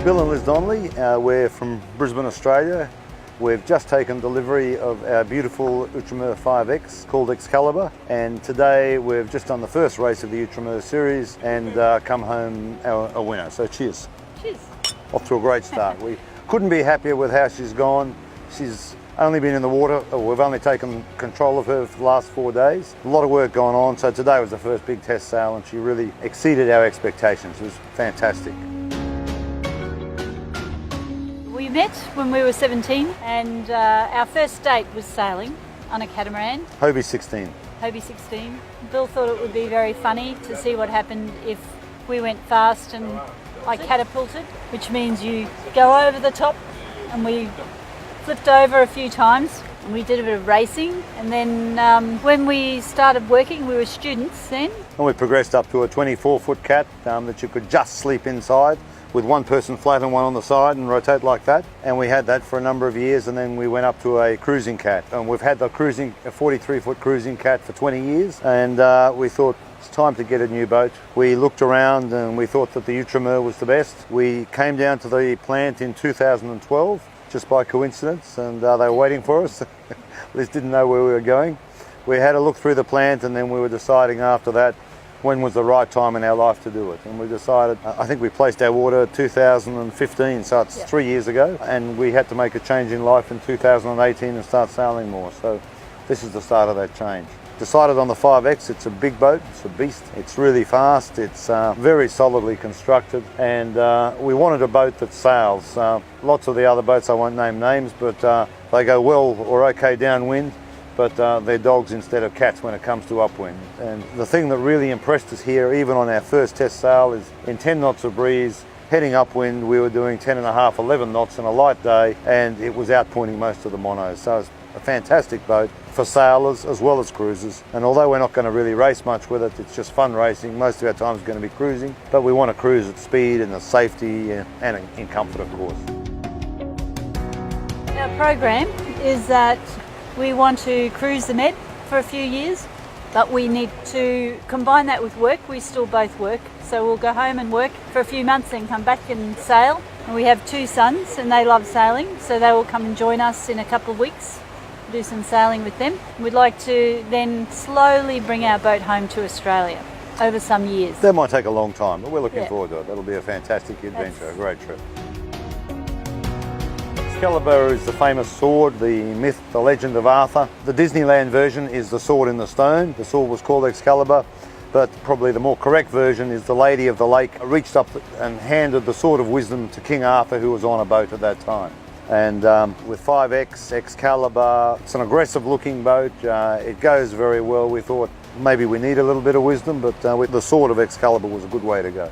Bill and Liz Donnelly. We're from Brisbane, Australia. We've just taken delivery of our beautiful Outremer 5X called Excalibur, and today we've just done the first race of the Outremer series and come home a winner. So cheers. Cheers. Off to a great start. We couldn't be happier with how she's gone. She's only been in the water, we've only taken control of her for the last 4 days. A lot of work going on, so today was the first big test sail and she really exceeded our expectations. It was fantastic. We met when we were 17 and our first date was sailing on a catamaran. Hobie 16. Hobie 16. Bill thought it would be very funny to see what happened if we went fast and I catapulted, which means you go over the top, and we flipped over a few times and we did a bit of racing, and then when we started working, we were students then. And we progressed up to a 24-foot cat that you could just sleep inside with one person flat and one on the side and rotate like that. And we had that for a number of years, and then we went up to a cruising cat. And we've had a 43-foot cruising cat for 20 years, and we thought it's time to get a new boat. We looked around and we thought that the Outremer was the best. We came down to the plant in 2012, just by coincidence, and they were waiting for us. Liz didn't know where we were going. We had a look through the plant, and then we were deciding after that when was the right time in our life to do it. And we decided, I think we placed our water 2015, so it's 3 years ago, and we had to make a change in life in 2018 and start sailing more. So this is the start of that change. Decided on the 5X. It's a big boat, it's a beast, it's really fast, it's very solidly constructed, and we wanted a boat that sails. Lots of the other boats, I won't name names, but they go well or okay downwind, but they're dogs instead of cats when it comes to upwind. And the thing that really impressed us here, even on our first test sail, is in 10 knots of breeze, heading upwind, we were doing 10 and a half, 11 knots on a light day, and it was outpointing most of the monos. So it's a fantastic boat for sailors as well as cruisers. And although we're not going to really race much with it, it's just fun racing. Most of our time is going to be cruising, but we want to cruise at speed and at safety and in comfort, of course. Our program is that we want to cruise the Med for a few years, but we need to combine that with work. We still both work, so we'll go home and work for a few months and come back and sail. And we have 2 sons and they love sailing, so they will come and join us in a couple of weeks, do some sailing with them. We'd like to then slowly bring our boat home to Australia over some years. That might take a long time, but we're looking forward to it. That'll be a fantastic adventure, a great trip. Excalibur is the famous sword, the myth, the legend of Arthur. The Disneyland version is the sword in the stone. The sword was called Excalibur, but probably the more correct version is the Lady of the Lake reached up and handed the sword of wisdom to King Arthur, who was on a boat at that time. And with 5X, Excalibur, it's an aggressive looking boat. It goes very well. We thought maybe we need a little bit of wisdom, but the sword of Excalibur was a good way to go.